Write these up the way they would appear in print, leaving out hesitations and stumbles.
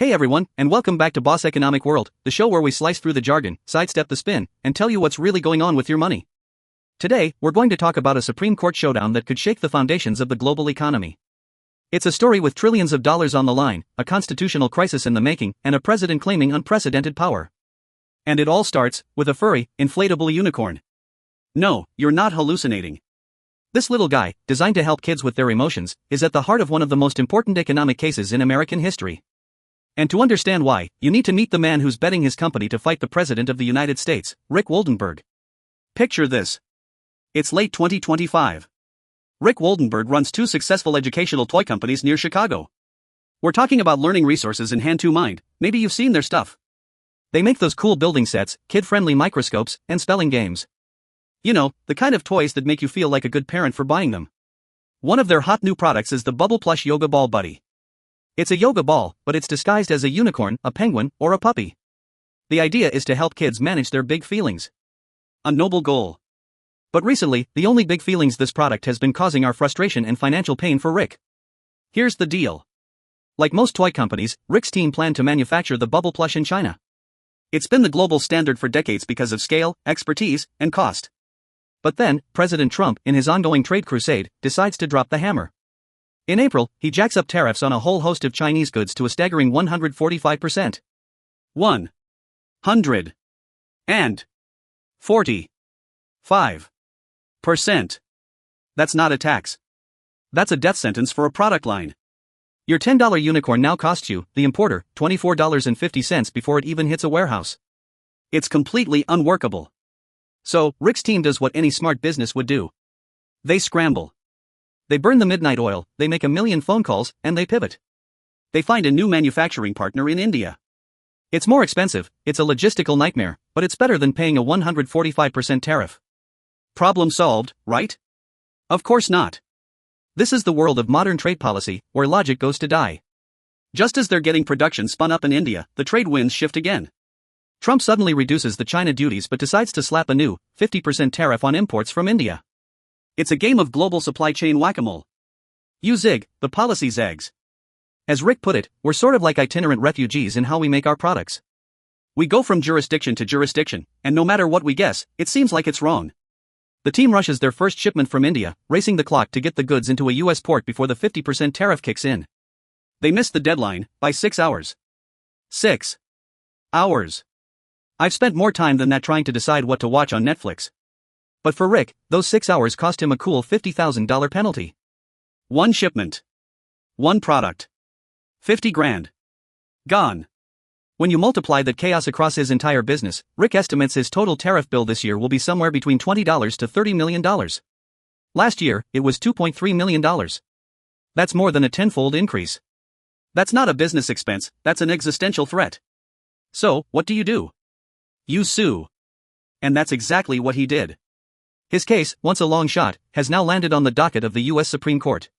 Hey everyone, and welcome back to Boss Economic World, the show where we slice through the jargon, sidestep the spin, and tell you what's really going on with your money. Today, we're going to talk about a Supreme Court showdown that could shake the foundations of the global economy. It's a story with trillions of dollars on the line, a constitutional crisis in the making, and a president claiming unprecedented power. And it all starts with a furry, inflatable unicorn. No, you're not hallucinating. This little guy, designed to help kids with their emotions, is at the heart of one of the most important economic cases in American history. And to understand why, you need to meet the man who's betting his company to fight the President of the United States, Rick Woldenberg. Picture this. It's late 2025. Rick Woldenberg runs two successful educational toy companies near Chicago. We're talking about learning resources and Hand-to-Mind, maybe you've seen their stuff. They make those cool building sets, kid-friendly microscopes, and spelling games. You know, the kind of toys that make you feel like a good parent for buying them. One of their hot new products is the Bubble Plush Yoga Ball Buddy. It's a yoga ball, but it's disguised as a unicorn, a penguin, or a puppy. The idea is to help kids manage their big feelings. A noble goal. But recently, the only big feelings this product has been causing are frustration and financial pain for Rick. Here's the deal. Like most toy companies, Rick's team planned to manufacture the Bubble Plush in China. It's been the global standard for decades because of scale, expertise, and cost. But then, President Trump, in his ongoing trade crusade, decides to drop the hammer. In April, he jacks up tariffs on a whole host of Chinese goods to a staggering 145%. 145%. That's not a tax. That's a death sentence for a product line. Your $10 unicorn now costs you, the importer, $24.50 before it even hits a warehouse. It's completely unworkable. So, Rick's team does what any smart business would do. They scramble. They burn the midnight oil, they make a million phone calls, and they pivot. They find a new manufacturing partner in India. It's more expensive, it's a logistical nightmare, but it's better than paying a 145% tariff. Problem solved, right? Of course not. This is the world of modern trade policy, where logic goes to die. Just as they're getting production spun up in India, the trade winds shift again. Trump suddenly reduces the China duties but decides to slap a new, 50% tariff on imports from India. It's a game of global supply chain whack-a-mole. You zig, the policy zags. As Rick put it, we're sort of like itinerant refugees in how we make our products. We go from jurisdiction to jurisdiction, and no matter what we guess, it seems like it's wrong. The team rushes their first shipment from India, racing the clock to get the goods into a US port before the 50% tariff kicks in. They missed the deadline by 6 hours. 6 hours. I've spent more time than that trying to decide what to watch on Netflix. But for Rick, those 6 hours cost him a cool $50,000 penalty. One shipment. One product. 50 grand. Gone. When you multiply that chaos across his entire business, Rick estimates his total tariff bill this year will be somewhere between $20 to $30 million. Last year, it was $2.3 million. That's more than a tenfold increase. That's not a business expense, that's an existential threat. So, what do? You sue. And that's exactly what he did. His case, once a long shot, has now landed on the docket of the US Supreme Court.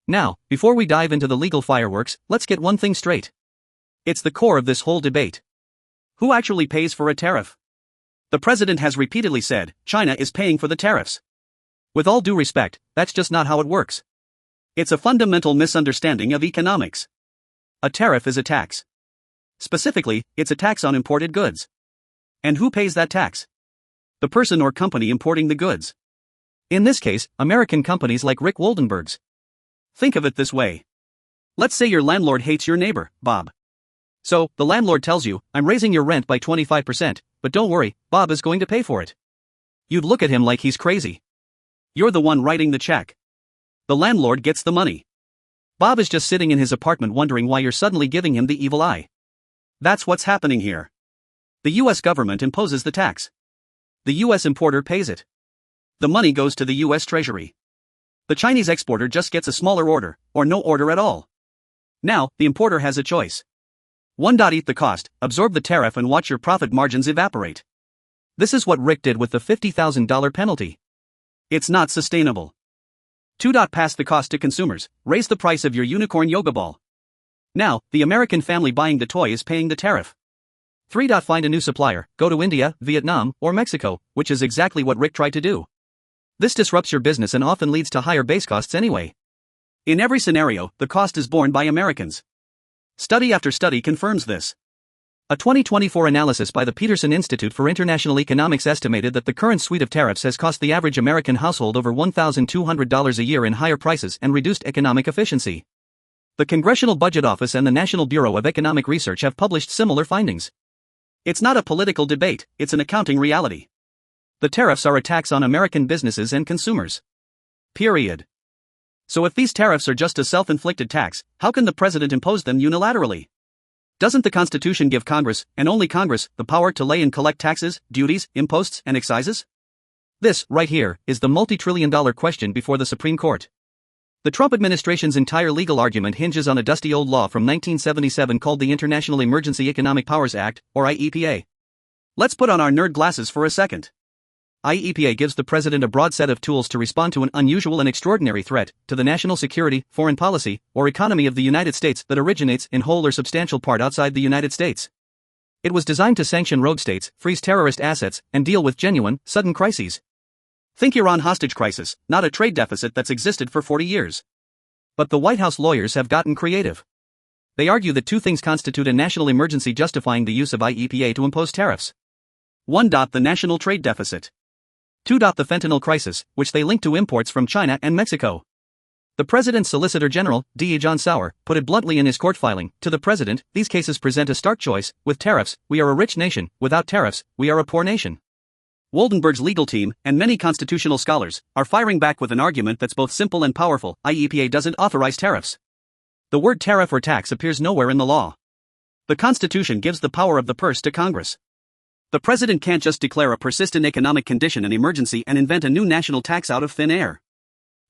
Now, before we dive into the legal fireworks, let's get one thing straight. It's the core of this whole debate. Who actually pays for a tariff? The president has repeatedly said, China is paying for the tariffs. With all due respect, that's just not how it works. It's a fundamental misunderstanding of economics. A tariff is a tax. Specifically, it's a tax on imported goods. And who pays that tax? The person or company importing the goods. In this case, American companies like Rick Woldenberg's. Think of it this way. Let's say your landlord hates your neighbor, Bob. So, the landlord tells you, I'm raising your rent by 25%, but don't worry, Bob is going to pay for it. You'd look at him like he's crazy. You're the one writing the check. The landlord gets the money. Bob is just sitting in his apartment wondering why you're suddenly giving him the evil eye. That's what's happening here. The US government imposes the tax. The US importer pays it. The money goes to the US Treasury. The Chinese exporter just gets a smaller order, or no order at all. Now, the importer has a choice. 1. Eat the cost, absorb the tariff and watch your profit margins evaporate. This is what Rick did with the $50,000 penalty. It's not sustainable. 2. Pass the cost to consumers, raise the price of your unicorn yoga ball. Now, the American family buying the toy is paying the tariff. 3. Find a new supplier, go to India, Vietnam, or Mexico, which is exactly what Rick tried to do. This disrupts your business and often leads to higher base costs anyway. In every scenario, the cost is borne by Americans. Study after study confirms this. A 2024 analysis by the Peterson Institute for International Economics estimated that the current suite of tariffs has cost the average American household over $1,200 a year in higher prices and reduced economic efficiency. The Congressional Budget Office and the National Bureau of Economic Research have published similar findings. It's not a political debate, it's an accounting reality. The tariffs are a tax on American businesses and consumers. Period. So if these tariffs are just a self-inflicted tax, how can the president impose them unilaterally? Doesn't the Constitution give Congress, and only Congress, the power to lay and collect taxes, duties, imposts, and excises? This, right here, is the multi-trillion-dollar question before the Supreme Court. The Trump administration's entire legal argument hinges on a dusty old law from 1977 called the International Emergency Economic Powers Act, or IEPA. Let's put on our nerd glasses for a second. IEPA gives the president a broad set of tools to respond to an unusual and extraordinary threat to the national security, foreign policy, or economy of the United States that originates in whole or substantial part outside the United States. It was designed to sanction rogue states, freeze terrorist assets, and deal with genuine, sudden crises. Think Iran hostage crisis, not a trade deficit that's existed for 40 years. But the White House lawyers have gotten creative. They argue that two things constitute a national emergency justifying the use of IEPA to impose tariffs. 1. The national trade deficit. 2. The fentanyl crisis, which they link to imports from China and Mexico. The President's Solicitor General, D. John Sauer, put it bluntly in his court filing to the President, these cases present a stark choice: with tariffs, we are a rich nation; without tariffs, we are a poor nation. Woldenberg's legal team, and many constitutional scholars, are firing back with an argument that's both simple and powerful: IEPA doesn't authorize tariffs. The word tariff or tax appears nowhere in the law. The Constitution gives the power of the purse to Congress. The president can't just declare a persistent economic condition an emergency and invent a new national tax out of thin air.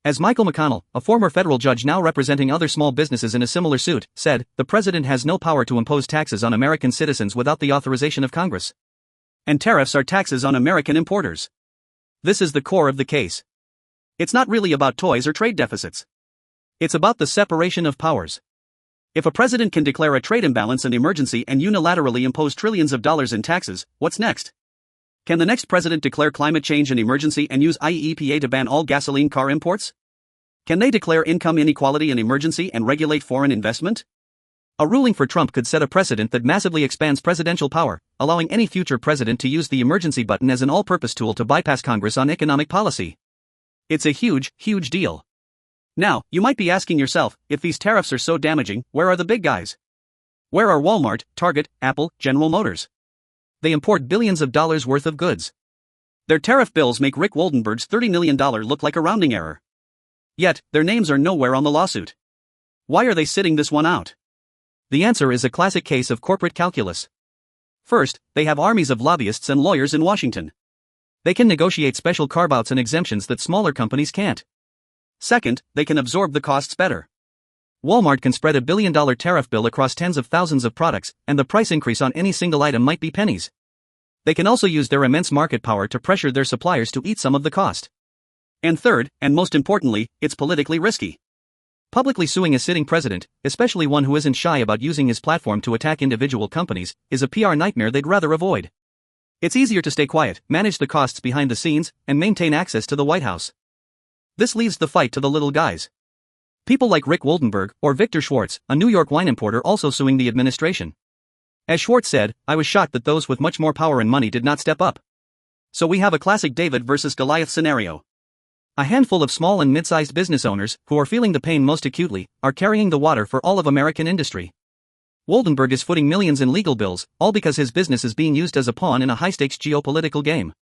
As Michael McConnell, a former federal judge now representing other small businesses in a similar suit, said, the president has no power to impose taxes on American citizens without the authorization of Congress. And tariffs are taxes on American importers. This is the core of the case. It's not really about toys or trade deficits. It's about the separation of powers. If a president can declare a trade imbalance an emergency and unilaterally impose trillions of dollars in taxes, what's next? Can the next president declare climate change an emergency and use IEPA to ban all gasoline car imports? Can they declare income inequality an emergency and regulate foreign investment? A ruling for Trump could set a precedent that massively expands presidential power, allowing any future president to use the emergency button as an all-purpose tool to bypass Congress on economic policy. It's a huge, huge deal. Now, you might be asking yourself, if these tariffs are so damaging, where are the big guys? Where are Walmart, Target, Apple, General Motors? They import billions of dollars worth of goods. Their tariff bills make Rick Woldenberg's $30 million look like a rounding error. Yet, their names are nowhere on the lawsuit. Why are they sitting this one out? The answer is a classic case of corporate calculus. First, they have armies of lobbyists and lawyers in Washington. They can negotiate special carve-outs and exemptions that smaller companies can't. Second, they can absorb the costs better. Walmart can spread $1 billion tariff bill across tens of thousands of products, and the price increase on any single item might be pennies. They can also use their immense market power to pressure their suppliers to eat some of the cost. And third, and most importantly, it's politically risky. Publicly suing a sitting president, especially one who isn't shy about using his platform to attack individual companies, is a PR nightmare they'd rather avoid. It's easier to stay quiet, manage the costs behind the scenes, and maintain access to the White House. This leaves the fight to the little guys. People like Rick Woldenberg, or Victor Schwartz, a New York wine importer also suing the administration. As Schwartz said, I was shocked that those with much more power and money did not step up. So we have a classic David versus Goliath scenario. A handful of small and mid-sized business owners, who are feeling the pain most acutely, are carrying the water for all of American industry. Woldenberg is footing millions in legal bills, all because his business is being used as a pawn in a high-stakes geopolitical game.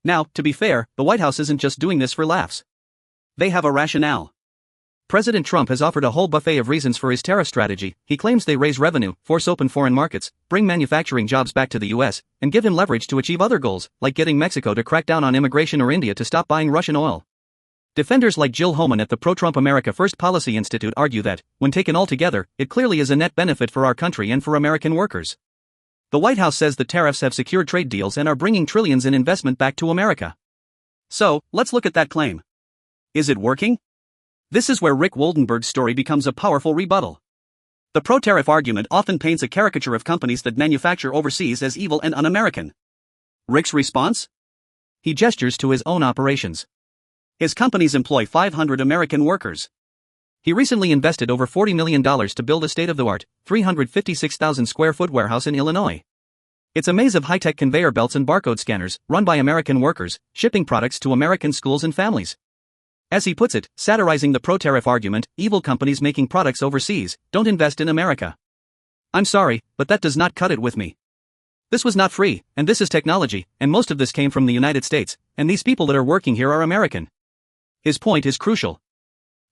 Now, to be fair, the White House isn't just doing this for laughs. They have a rationale. President Trump has offered a whole buffet of reasons for his tariff strategy. He claims they raise revenue, force open foreign markets, bring manufacturing jobs back to the US, and give him leverage to achieve other goals, like getting Mexico to crack down on immigration or India to stop buying Russian oil. Defenders like Jill Homan at the Pro-Trump America First Policy Institute argue that, when taken all together, it clearly is a net benefit for our country and for American workers. The White House says the tariffs have secured trade deals and are bringing trillions in investment back to America. So, let's look at that claim. Is it working? This is where Rick Woldenberg's story becomes a powerful rebuttal. The pro-tariff argument often paints a caricature of companies that manufacture overseas as evil and un-American. Rick's response? He gestures to his own operations. His companies employ 500 American workers. He recently invested over $40 million to build a state-of-the-art, 356,000 square foot warehouse in Illinois. It's a maze of high-tech conveyor belts and barcode scanners, run by American workers, shipping products to American schools and families. As he puts it, satirizing the pro-tariff argument, evil companies making products overseas don't invest in America. I'm sorry, but that does not cut it with me. This was not free, and this is technology, and most of this came from the United States, and these people that are working here are American. His point is crucial.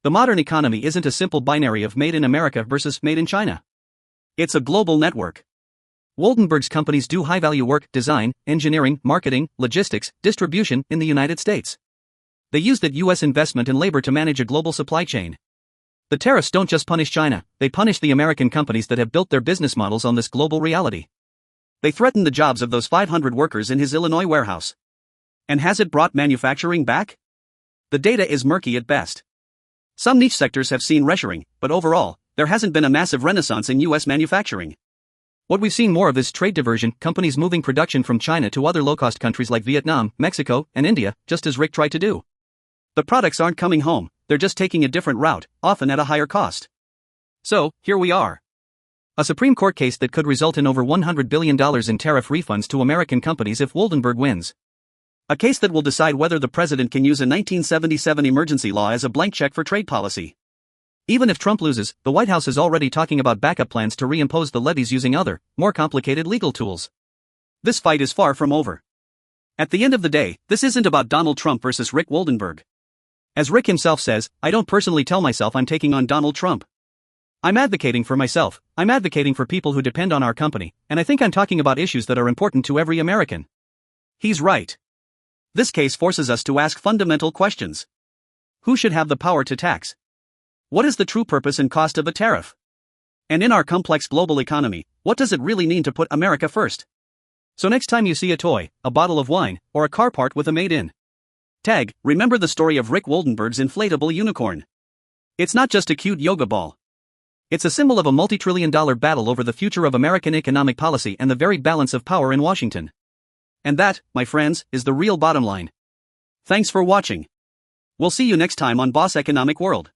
The modern economy isn't a simple binary of made in America versus made in China. It's a global network. Woldenberg's companies do high-value work, design, engineering, marketing, logistics, distribution in the United States. They use that U.S. investment and labor to manage a global supply chain. The tariffs don't just punish China, they punish the American companies that have built their business models on this global reality. They threaten the jobs of those 500 workers in his Illinois warehouse. And has it brought manufacturing back? The data is murky at best. Some niche sectors have seen reshoring, but overall, there hasn't been a massive renaissance in U.S. manufacturing. What we've seen more of is trade diversion, companies moving production from China to other low-cost countries like Vietnam, Mexico, and India, just as Rick tried to do. The products aren't coming home, they're just taking a different route, often at a higher cost. So, here we are. A Supreme Court case that could result in over $100 billion in tariff refunds to American companies if Woldenberg wins. A case that will decide whether the president can use a 1977 emergency law as a blank check for trade policy. Even if Trump loses, the White House is already talking about backup plans to reimpose the levies using other, more complicated legal tools. This fight is far from over. At the end of the day, this isn't about Donald Trump versus Rick Woldenberg. As Rick himself says, I don't personally tell myself I'm taking on Donald Trump. I'm advocating for myself, I'm advocating for people who depend on our company, and I think I'm talking about issues that are important to every American. He's right. This case forces us to ask fundamental questions. Who should have the power to tax? What is the true purpose and cost of a tariff? And in our complex global economy, what does it really mean to put America first? So next time you see a toy, a bottle of wine, or a car part with a made in tag, remember the story of Rick Woldenberg's inflatable unicorn. It's not just a cute yoga ball. It's a symbol of a multi-trillion-dollar battle over the future of American economic policy and the very balance of power in Washington. And that, my friends, is the real bottom line. Thanks for watching. We'll see you next time on Boss Economic World.